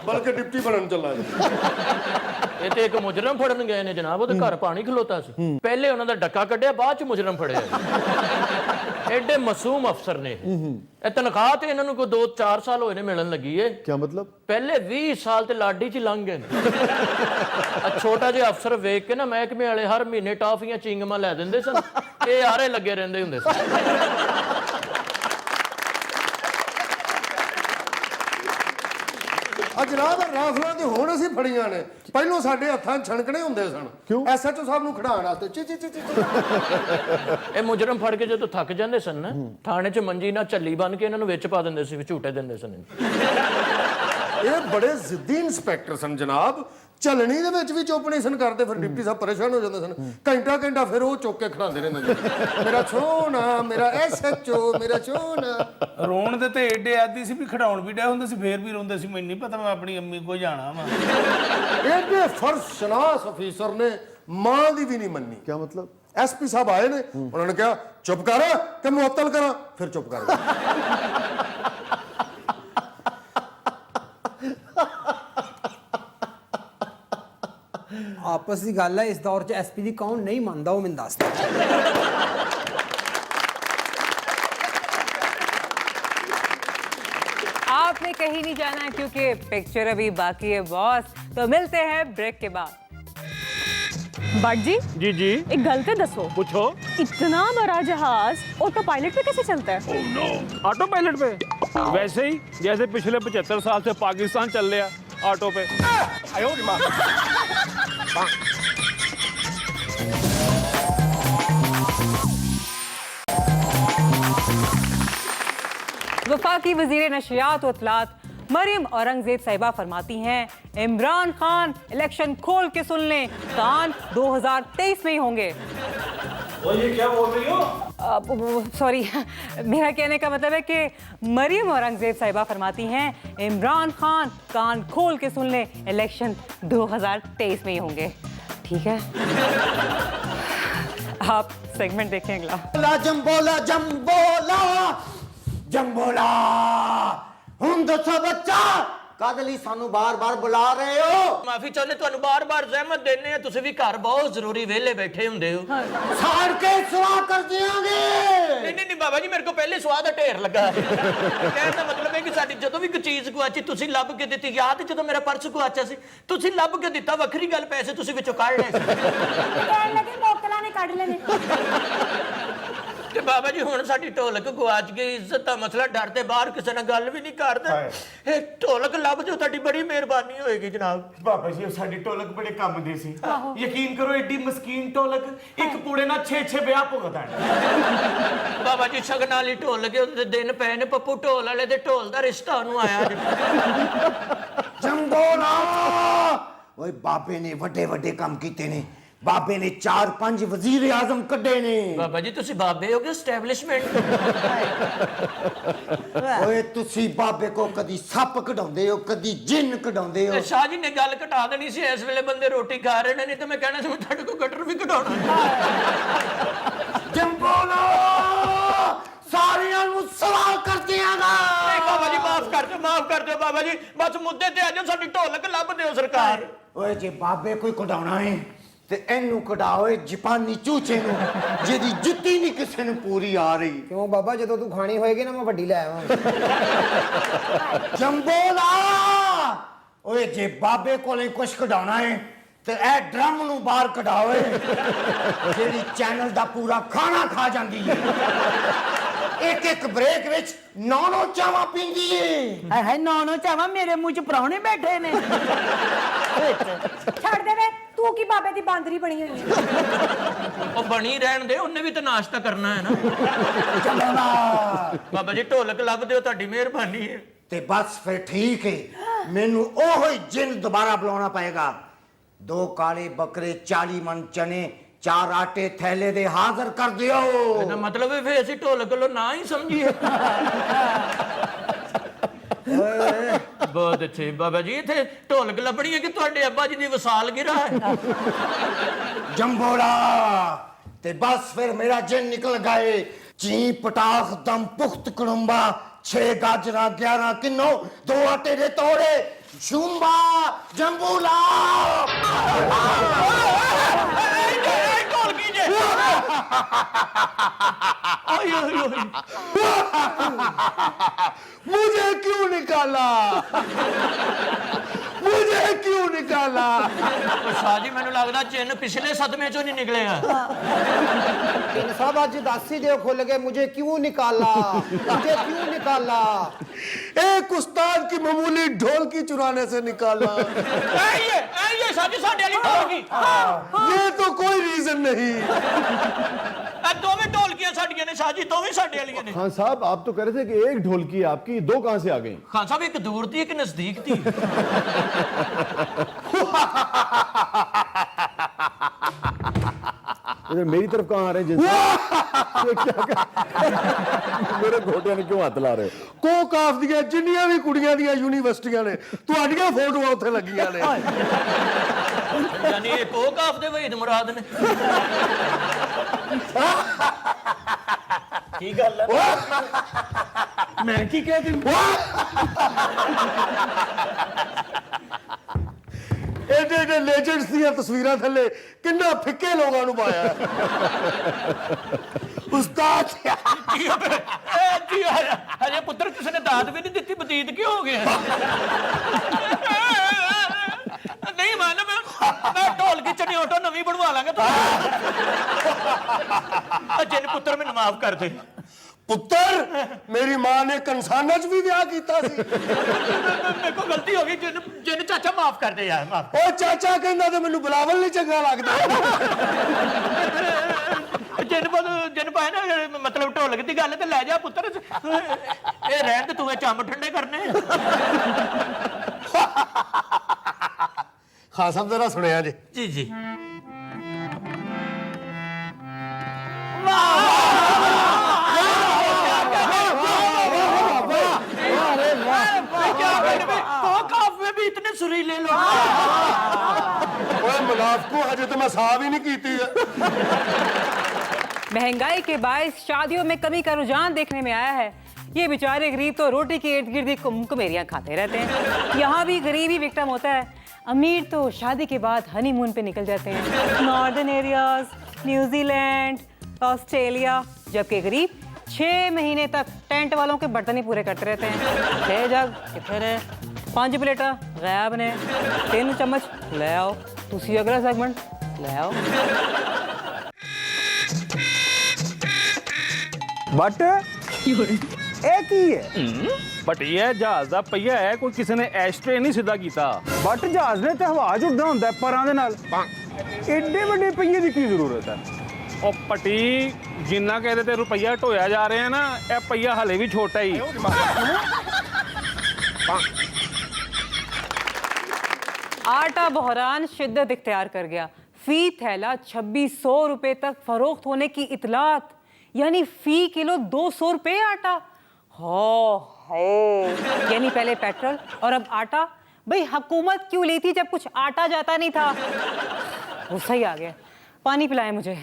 ਬਲਕਿ ਡਿਪਟੀ ਬਣਨ ਚੱਲਾ ਇਹ ਤੇ ਇੱਕ ਮੁਜਰਮ ਫੜਨ ਗਏ ਨੇ ਜਨਾਬ ਉਹਦੇ ਘਰ ਪਾਣੀ ਖਲੋਤਾ ਸੀ ਪਹਿਲੇ ਉਹਨਾਂ ਦਾ ਡੱਕਾ ਕੱਢਿਆ ਬਾਅਦ ਚ ਮੁਜਰਮ ਫੜਿਆ ਐਡੇ ਮਾਸੂਮ ਅਫਸਰ ਨੇ ਇਹ ਤਨਖਾਹ ਤੇ ਇਹਨਾਂ ਨੂੰ ਕੋਈ 2-4 ਸਾਲ ਹੋਏ ਨੇ ਮਿਲਣ ਲੱਗੀ ਏ ਕੀ ਮਤਲਬ ਪਹਿਲੇ 20 ਸਾਲ ਤੇ ਲਾਡੀ ਚ ਲੰਘ ਗਏ ਆ ਛੋਟਾ ਜਿਹਾ ਅਫਸਰ ਵੇਖ ਕੇ ਨਾ ਮਹਿਕਮੇ ਵਾਲੇ ਹਰ ਮਹੀਨੇ ਟਾਫੀਆਂ ਚਿੰਗਮਾਂ ਲੈ ਦਿੰਦੇ ਸਨ ਇਹ ਆਰੇ ਲੱਗੇ ਰਹਿੰਦੇ ਹੁੰਦੇ ਸਨ ਜਨਾਬ ਰਾਫਲਾਂ ਤੇ ਹੁਣ ਅਸੀਂ ਫੜੀਆਂ ਨੇ ਪਹਿਲੋਂ ਸਾਡੇ ਹੱਥਾਂ ਛਣਕਣੇ ਹੁੰਦੇ ਸਨ ਐਸਐਚਓ ਸਾਹਿਬ ਨੂੰ ਖੜਾਉਣ ਵਾਸਤੇ ਚੀ ਚੀ ਚੀ ਚੀ ਇਹ ਮੁਜਰਮ ਫੜ ਕੇ ਜਦੋਂ ਥੱਕ ਜਾਂਦੇ ਸਨ ਨਾ ਥਾਣੇ 'ਚ ਮੰਜੀ ਨਾਲ ਝੱਲੀ ਬੰਨ ਕੇ ਇਹਨਾਂ ਨੂੰ ਵਿੱਚ ਪਾ ਦਿੰਦੇ ਸੀ ਝੂਟੇ ਦਿੰਦੇ ਸਨ ਇਹ ਬੜੇ ਜ਼ਿੱਦੀ ਇੰਸਪੈਕਟਰ ਸਨ ਜਨਾਬ ਝਲਣੀ ਦੇ ਵਿੱਚ ਵੀ ਚੁੱਪ ਨਹੀਂ ਸਨ ਕਰਦੇ ਫਿਰ ਡਿਪਟੀ ਸਾਹਿਬ ਪਰੇਸ਼ਾਨ ਹੋ ਜਾਂਦੇ ਸਨ ਘੰਟਾ ਫਿਰ ਉਹ ਚੁੱਕ ਕੇ ਖੜਾਉਂਦੇ ਰਹਿੰਦੇ ਮੇਰਾ ਛੋਣਾ ਮੇਰਾ ਐਸਐਚਓ ਮੇਰਾ ਛੋਣਾ ਰੋਣ ਦੇ ਤੇ ਏਡੇ ਆਦੀ ਸੀ ਵੀ ਖੜਾਉਣ ਵੀ ਡੈ ਹੁੰਦੇ ਸੀ ਫੇਰ ਵੀ ਰੋਂਦੇ ਸੀ ਮੈਨੂੰ ਨਹੀਂ ਪਤਾ ਮੈਂ ਆਪਣੀ ਅੰਮੀ ਕੋਲ ਜਾਣਾ ਵਾ ਏਡੇ ਫਰਜ਼ਸ਼ਨਾਸ ਅਫੀਸਰ ਨੇ ਮਾਂ ਦੀ ਵੀ ਨਹੀਂ ਮੰਨੀ ਕੀ ਮਤਲਬ ਐਸਪੀ ਸਾਹਿਬ ਆਏ ਨੇ ਉਹਨਾਂ ਨੇ ਕਿਹਾ ਚੁੱਪ ਕਰ ਕਿ ਮੁਅੱਤਲ ਕਰਾਂ ਫਿਰ ਚੁੱਪ ਕਰ ਆਪਸ ਦੀ ਗੱਲ ਹੈ ਇਸ ਦੌਰ 'ਚ ਐਸਪੀ ਦੀ ਕੌਣ ਨਹੀਂ ਮੰਨਦਾ ਉਹ ਮੈਨੂੰ ਦੱਸ ਦੇ आपने कहीं नहीं जाना है क्योंकि पिक्चर अभी बाकी है बॉस। तो मिलते हैं ब्रेक के बाद। भट जी जी जी एक गल ते दसो पूछो इतना बड़ा जहाज ऑटो पायलट पे कैसे चलता है ऑटो पायलट पे वैसे ही जैसे पिछले 75 साल से पाकिस्तान चल रहा ऑटो पे वफाकी वजीर नशरियात और इत्तलात मरियम औरंगजेब साहिबा फरमाती हैं इमरान खान इलेक्शन खोल के सुन लें कान 2023 में ही होंगे। ये क्या बोल रही हो? सॉरी मेरा कहने का मतलब है कि मरियम औरंगजेब साहिबा फरमाती हैं इमरान खान कान खोल के सुन लें इलेक्शन 2023 में ही होंगे। ठीक है आप सेगमेंट देखें अगला। जम्बोला जम्बोला ਜੰਬੋਲਾ ਹੁਣ ਦੱਸੋ ਬੱਚਾ ਕਦ ਲਈ ਸਾਨੂੰ ਬਾਰ-ਬਾਰ ਬੁਲਾ ਰਹੇ ਹੋ? ਮਾਫੀ ਚਾਹੁੰਦੇ ਤੁਹਾਨੂੰ ਬਾਰ-ਬਾਰ ਜ਼ਹਿਮਤ ਦੇਣੇ ਆ ਤੁਸੀਂ ਵੀ ਘਰ ਬਹੁਤ ਜ਼ਰੂਰੀ ਵਿਹਲੇ ਬੈਠੇ ਹੁੰਦੇ ਹੋ ਸਾੜ ਕੇ ਸਵਾ ਕਰ ਦਿਆਂਗੇ। ਨਹੀਂ ਬਾਬਾ ਜੀ ਮੇਰੇ ਕੋਲ ਪਹਿਲੇ ਸਵਾਦ ਦਾ ਢੇਰ ਲੱਗਾ ਕਹਿਣ ਦਾ ਮਤਲਬ ਹੈ ਕਿ ਸਾਡੀ ਜਦੋਂ ਵੀ ਕੋਈ ਚੀਜ਼ ਗੁਆਚੀ ਤੁਸੀਂ ਲੱਭ ਕੇ ਦਿੱਤੀ। ਯਾਦ ਜਦੋਂ ਮੇਰਾ ਪਰਸ ਗੁਆਚਿਆ ਸੀ ਤੁਸੀਂ ਲੱਭ ਕੇ ਦਿੱਤਾ, ਵੱਖਰੀ ਗੱਲ ਪੈਸੇ ਤੁਸੀਂ ਵਿੱਚੋਂ ਕੱਢ ਲਏ ਕਹਿਣ ਲੱਗੇ ਮੋਕਲਾਂ ਨੇ ਕੱਢ ਲੈਣੇ। ਤੇ ਬਾਬਾ ਜੀ ਹੁਣ ਸਾਡੀ ਢੋਲਕ ਗੁਆਚ ਗਈ, ਇੱਜ਼ਤ ਦਾ ਮਸਲਾ, ਡਰ ਤੇ ਬਾਹਰ ਕਿਸੇ ਨਾਲ ਗੱਲ ਵੀ ਨਹੀਂ ਕਰਦਾ। ਇਹ ਢੋਲਕ ਲੱਭ ਜੋ ਤੁਹਾਡੀ ਬੜੀ ਮਿਹਰਬਾਨੀ ਹੋਏਗੀ ਜਨਾਬ। ਬਾਬਾ ਜੀ ਉਹ ਸਾਡੀ ਢੋਲਕ ਬੜੇ ਕੰਮ ਦੀ ਸੀ। ਯਕੀਨ ਕਰੋ ਏਡੀ ਮਸਕੀਨ ਢੋਲਕ ਇੱਕ ਪੂੜੇ ਨਾਲ 6 ਵਿਆਹ ਭੁਗਤਾਂ। ਬਾਬਾ ਜੀ ਸ਼ਗਨ ਵਾਲੀ ਢੋਲਕ ਉਹਦੇ ਦਿਨ ਪਏ ਨੇ, ਪੱਪੂ ਢੋਲ ਵਾਲੇ ਦੇ ਢੋਲ ਦਾ ਰਿਸ਼ਤਾ ਉਹਨੂੰ ਆਇਆ ਜੀ। ਜੰਬੋਲਾ ਓਏ ਬਾਬੇ ਨੇ ਵੱਡੇ ਵੱਡੇ ਕੰਮ ਕੀਤੇ ਨੇ। ਬਾਬੇ ਨੇ 4-5 ਵਜ਼ੀਰ ਆਜ਼ਮ ਕੱਢੇ ਨੇ। ਬਾਬਾ ਜੀ ਤੁਸੀਂ ਬਾਬੇ ਹੋ ਕਿ ਐਸਟੈਬਲਿਸ਼ਮੈਂਟ? ਓਏ ਤੁਸੀਂ ਬਾਬੇ ਕੋ ਕਦੀ ਸੱਪ ਕਢਾਉਂਦੇ ਹੋ, ਕਦੀ ਜਿੰਨ ਕਢਾਉਂਦੇ ਹੋ। ਸ਼ਾਹ ਜੀ ਨੇ ਗੱਲ ਘਟਾ ਦੇਣੀ ਸੀ, ਇਸ ਵੇਲੇ ਬੰਦੇ ਰੋਟੀ ਖਾ ਰਹੇ ਨੇ, ਨਹੀਂ ਤਾਂ ਮੈਂ ਕਹਿਣਾ ਸੀ ਮੈਂ ਤੁਹਾਡੇ ਕੋਲ ਗਟਰ ਵੀ ਕਢਾਉਣਾ। ਜੰਬੋਲਾ ਸਾਰਿਆਂ ਨੂੰ ਸਵਾਲ ਕਰ ਦਿਆਂਗਾ। ਨਹੀਂ ਬਾਬਾ ਜੀ ਮਾਫ ਕਰ ਦਿਓ ਬਾਬਾ ਜੀ, ਬਸ ਮੁੱਦੇ ਤੇ ਆ ਜਾਓ, ਸਾਡੀ ਢੋਲਕ ਲੱਭ ਦਿਓ ਸਰਕਾਰ। ਓਏ ਜੇ ਬਾਬੇ ਕੋਈ ਕਢਾਉਣਾ ਹੈ ਤੇ ਇਹਨੂੰ ਕਢਾਓ ਜਾਪਾਨੀ ਚੂਚੇ ਨੂੰ, ਜਿਹਦੀ ਜੁੱਤੀ ਨਹੀਂ ਕਿਸੇ ਨੂੰ ਪੂਰੀ ਆ ਰਹੀ। ਕਿਉਂ ਬਾਬਾ ਜਦੋਂ ਤੂੰ ਖਾਣੀ ਹੋਏਗੀ ਨਾ ਮੈਂ ਵੱਡੀ ਲੈ ਆਵਾਂ। ਜੰਬੋਲਾ ਓਏ ਜੇ ਬਾਬੇ ਕੋਲੇ ਕੁਛ ਕਢਾਉਣਾ ਹੈ ਤੇ ਇਹ ਡਰਮ ਨੂੰ ਬਾਹਰ ਕਢਾਓ ਜਿਹੜੀ ਚੈਨਲ ਦਾ ਪੂਰਾ ਖਾਣਾ ਖਾ ਜਾਂਦੀ ਹੈ। ਇੱਕ ਬ੍ਰੇਕ ਵਿੱਚ 9 ਚਾਵਾਂ ਪੀਂਦੀ ਏ। ਹਾਏ 9 ਚਾਵਾਂ ਮੇਰੇ ਮੂੰਹ 'ਚ ਪ੍ਰਾਹੁਣੇ ਬੈਠੇ ਨੇ। ਛੱਡ ਦੇ ਵੇ, ਤੂੰ ਕੀ ਬਾਬੇ ਦੀ ਬਾਂਦਰੀ ਬਣੀ ਹੋਈ ਹੈ? ਉਹ ਬਣੀ ਰਹਿਣ ਦੇ, ਉਹਨੇ ਵੀ ਤਾਂ ਨਾਸ਼ਤਾ ਕਰਨਾ ਹੈ ਨਾ। ਜੰਬੋਲਾ ਬਾਬਾ ਜੀ ਢੋਲਕ ਲੱਭ ਦਿਓ, ਤੁਹਾਡੀ ਮਿਹਰਬਾਨੀ ਹੈ। ਤੇ ਬਸ ਫਿਰ ਠੀਕ ਹੈ, ਮੈਨੂੰ ਉਹ ਹੀ ਜਿੰਨ ਦੁਬਾਰਾ ਬੁਲਾਉਣਾ ਪਏਗਾ। 2 ਕਾਲੇ ਬੱਕਰੇ, 40 ਮਣ ਚਨੇ, 4 ਆਟੇ ਥੈਲੇ ਦੇ ਹਾਜ਼ਰ ਕਰ ਦਿਓ। ਇਹਦਾ ਮਤਲਬ ਹੈ ਫੇਰ ਅਸੀਂ ਢੋਲਕ ਲੋ ਨਾ ਹੀ ਸਮਝੀਏ। ਬਹੁਤ ਅੱਛੇ ਬਾਬਾ ਜੀ, ਇੱਥੇ ਢੋਲਕ ਲੱਭਣੀ ਹੈ ਕਿ ਤੁਹਾਡੇ ਅੱਬਾ ਜੀ ਦੀ ਵਸਾਲਗਿਰਾ ਹੈ? ਜੰਬੋਲਾ ਤੇ ਬਸ ਫਿਰ ਮੇਰਾ ਜਿੰਨ ਨਿਕਲ ਗਏ। ਚੀ ਪਟਾਖ ਦਮ ਪੁਖਤ ਕੜੁੰਬਾ, 6 ਗਾਜਰਾਂ, 11 ਕਿੰਨੋ, 2 ਆਟੇ ਦੇ ਤੋੜੇ, ਸ਼ੁੰਬਾ ਜੰਬੂਲਾ। ਢੋਲਕੀ ਜੇ मुझे क्यों निकाला? मुझे क्यों निकाला? ਸ਼ਾਹ ਜੀ ਮੈਨੂੰ ਲੱਗਦਾ ਚਿੰਨ ਪਿਛਲੇ ਸਦਮੇ ਚੋਂ ਨਹੀਂ ਨਿਕਲੇਗਾ। इन सब आज दस ही दियो खुल गए, मुझे क्यों निकाला, मुझे क्यों निकाला? एक उस्ताद की मामूली ढोलकी चुराने से निकाला। ਇਹ ਸ਼ਾਹ ਜੀ ਸਾਡੇ ਵਾਲੀ ਢੋਲਕੀ। ये तो कोई रीजन नहीं। ਇਹ ਦੋਵੇਂ ਢੋਲਕੀਆਂ ਸਾਡੀਆਂ ਨੇ ਸ਼ਾਹ ਜੀ, ਦੋਵੇਂ ਸਾਡੇ ਵਾਲੀਆਂ ਨੇ। खान साहब आप तो कह रहे थे कि एक ढोलकी है आपकी, 2 कहां से आ गई? ਖਾਨ ਸਾਹਿਬ ਇੱਕ ਦੂਰ ਦੀ ਇੱਕ ਨਜ਼ਦੀਕ ਦੀ। इधर मेरी तरफ कहां आ रहे हैं? ये क्या मेरे घोटिया ने क्यों हाथ ला रहे हो? ਕੋਕ ਆਫ ਦੀਆਂ ਜਿੰਨੀਆਂ ਵੀ ਕੁੜੀਆਂ ਦੀਆਂ ਯੂਨੀਵਰਸਿਟੀਆਂ ਨੇ ਤੁਹਾਡੀਆਂ ਫੋਟੋਆਂ ਉੱਥੇ ਲੱਗੀਆਂ ਨੇ। ਯਾਨੀ ਇਹ ਕੋਕਾਫ ਦੇ ਵਹੀਦ ਮੁਰਾਦ ਨੇ। ਕੀ ਗੱਲ ਹੈ? ਮੈਂ ਕੀ ਕਹਿ ਦਿੰਦਾ? ਏਡੇ ਲੈਜੈਂਡਸ ਦੀਆਂ ਤਸਵੀਰਾਂ ਥੱਲੇ ਕਿੰਨਾ ਫਿੱਕੇ ਲੋਕਾਂ ਨੂੰ ਪਾਇਆ। ਉਸਤਾਦ ਹਜੇ ਪੁੱਤਰ ਕਿਸੇ ਨੇ ਦਾਤ ਵੀ ਨਹੀਂ ਦਿੱਤੀ, ਬਤੀਤ ਕਿਉਂ ਹੋ ਗਿਆ? ਨਹੀਂ ਮਾਲੂਮ, ਮੈਂ ਢੋਲਕੀ ਚਨਿਓਟੋ ਨਵੀਂ ਬਣਵਾ ਲਾਂਗਾ। ਜਿੰਨ ਪੁੱਤਰ ਮੈਨੂੰ ਮਾਫ ਕਰ ਦੇ। ਪੁੱਤਰ ਮੇਰੀ ਮਾਂ ਨੇ ਕੰਸਾਨਾ 'ਚ ਵੀ ਵਿਆਹ ਕੀਤਾ ਸੀ। ਮੇਰੇ ਕੋਲ ਗਲਤੀ ਹੋ ਗਈ। ਜਿੰਨ ਚਾਚਾ ਮਾਫ ਕਰ ਦੇ ਯਾਰ, ਮਾਫ। ਉਹ ਚਾਚਾ ਕਹਿੰਦਾ ਤੇ ਮੈਨੂੰ ਬੁਲਾਵਲ ਨਹੀਂ ਚੰਗਾ ਲੱਗਦਾ। ਜਿੰਨ ਪਾਏ ਨਾ ਮਤਲਬ ਢੋਲਕ ਦੀ ਗੱਲ ਤੇ ਲੈ ਜਾ ਪੁੱਤਰ। ਇਹ ਰਹਿਣ ਤੇ ਤੂੰ ਇਹ ਚੰਮ ਠੰਡੇ ਕਰਨੇ। ਖਾਨ ਸਾਹਿਬ ਜ਼ਰਾ ਸੁਣਿਆ ਜੀ। ਜੀ ਜੀ। इतने सुरीले लोग। मुनाफिको हजे तो मैं साहब ही नहीं की। महंगाई के बायस शादियों में कमी का रुझान देखने में आया है। ये बेचारे गरीब तो रोटी के इर्द गिर्द कुमेरियाँ खाते रहते हैं। यहाँ भी गरीब ही विक्टिम होता है, अमीर तो शादी के बाद हनीमून पे निकल जाते हैं, नॉर्दर्न एरियाज, न्यूजीलैंड, ऑस्ट्रेलिया, जबकि गरीब 6 महीने तक टेंट वालों के बर्तन ही पूरे करते रहते हैं। 6 जग कितने रहे, 5 प्लेटा गायब ने, 3 चम्मच ले आओ, तुसी अगला सेगमेंट ले आओ। बट एक ही है बट ये जहाज ਦਾ ਪਹੀਆ ਹੈ, ਕੋਈ ਕਿਸੇ ਨੇ ਐਸਟਰੇ ਨਹੀਂ ਸਿੱਧਾ ਕੀਤਾ। ਬਟ ਜਹਾਜ਼ ਨੇ ਤੇ ਹਵਾ 'ਚ ਉੱਡਣਾ ਹੁੰਦਾ ਪਰਾਂ ਦੇ ਨਾਲ, ਏਡੇ ਵੱਡੇ ਪਹੀਏ ਦੀ ਕੀ ਜ਼ਰੂਰਤ ਹੈ? ਉਹ ਪਟੀ ਜਿੰਨਾ ਕਿ ਇਹਦੇ ਤੇ ਰੁਪਈਆ ਢੋਇਆ ਜਾ ਰਿਹਾ ਨਾ, ਇਹ ਪਹੀਆ ਹਲੇ ਵੀ ਛੋਟਾ ਹੀ। आटा बहरान शिद्दत इख्तियार कर गया। फी थैला 2600 रुपए तक फरोख्त होने की इतलात, यानी फी किलो 200 रुपए आटा। हो यानी पहले पेट्रोल और अब आटा। भाई हुकूमत क्यों लेती जब कुछ आटा जाता नहीं था? गुस्सा ही आ गया। पानी पिलाएं मुझे।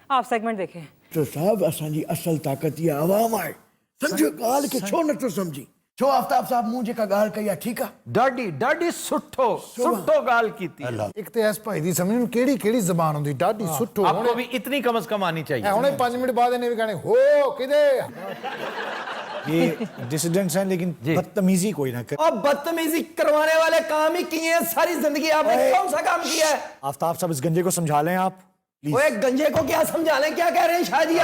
आप सेगमेंट देखें। तो साहब असांजी असल ताकत ये आवाम आहे, समझो गाल के छो न तो समझी। छो आफ्ताब साहब मुझे का गाल कही ठीक है, डाडी डाडी सुठो सुठो गाल की थी। ਇੱਕ ਤੇ ਇਸ ਭਾਈ ਦੀ ਸਮਝ ਨੂੰ ਕਿਹੜੀ ਕਿਹੜੀ ਜ਼ਬਾਨ ਹੁੰਦੀ, ਡਾਢੀ ਸੁੱਟੋ। आपको भी इतनी कम से कम आनी चाहिए। ਹੁਣੇ 5 ਮਿੰਟ ਬਾਅਦ ਇਹਨੇ ਵੀ ਕਹਿਣੇ ਹੋ ਕਿਦੇ। ये डिसिडेंट्स हैं लेकिन बदतमीजी कोई ना करे। और बदतमीजी करवाने वाले काम ही किए हैं सारी जिंदगी। आपने कौन सा काम किया है? आफ्ताब साहब इस गंजे को समझा लें आप प्लीज। ओए गंजे को क्या समझा लें? क्या कह रहे हैं शाह जी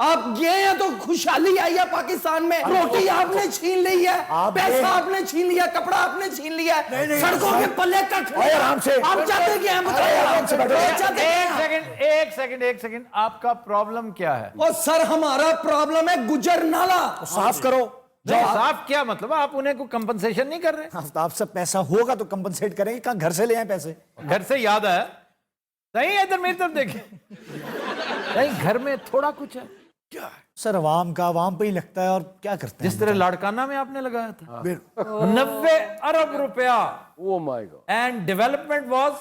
आप ये हैं तो खुशहाली आई है पाकिस्तान में। रोटी आपने छीन ली है, पैसा आपने छीन लिया, कपड़ा आपने छीन लिया, सड़कों के पल्ले कट आराम से आप चाहते क्या हैं? एक सेकंड आपका प्रॉब्लम क्या है? और सर हमारा प्रॉब्लम है गुजर नाला। साफ करो। साफ क्या मतलब? आप उन्हें को कंपनसेशन नहीं कर रहे? आफ्ताब साहब पैसा होगा तो कंपनसेट करेंगे, कहाँ घर से ले आए पैसे? घर से याद है, नहीं इधर मेरी तरफ देखें, नहीं घर में थोड़ा कुछ है क्या? सर आवाम पे ही लगता है और क्या करते हैं? जिस तरह लाड़काना में आपने लगाया था 90 अरब रुपया, oh my God, and development was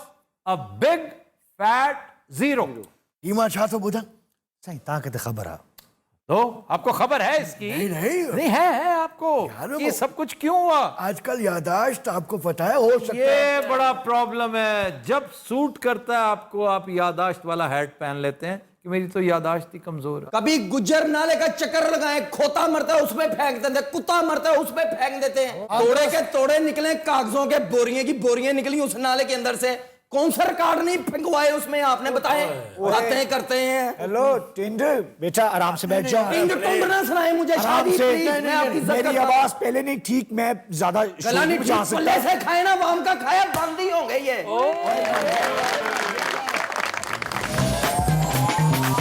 a big fat zero. ईमा छा तो बुधा सही ताकत खबर है तो आपको खबर है इसकी? नहीं है आपको ये सब कुछ क्यों हुआ? आजकल यादाश्त आपको पता है हो सकता ये बड़ा प्रॉब्लम है। जब सूट करता है आपको, आप यादाश्त वाला हैट पहन लेते हैं कि मेरी तो यादाश्त ही कमजोर है। कभी गुजर नाले का चक्कर लगाए, खोता मरता है उसमें फेंक देते हैं, कुत्ता मरता है उसमें फेंक देते हैं। तोड़े के तोड़े निकले, कागजों के बोरियां की बोरियां निकली उस नाले के अंदर से। कौन सा रिकॉर्ड नहीं फेंकवाए उसमें आपने बताए? बातें करते हैं। हेलो टिंड बेटा आराम से बैठ जाओ। टिंड टुंड ना सुनाए मुझे शादी प्लीज, मैं आपकी इज्जत मेरी करता हूं। आवाज पहले नहीं ठीक, मैं ज्यादा गला नहीं ठीक, पल्ले से खाए ना वाम का खाया बंद ही हो गई है।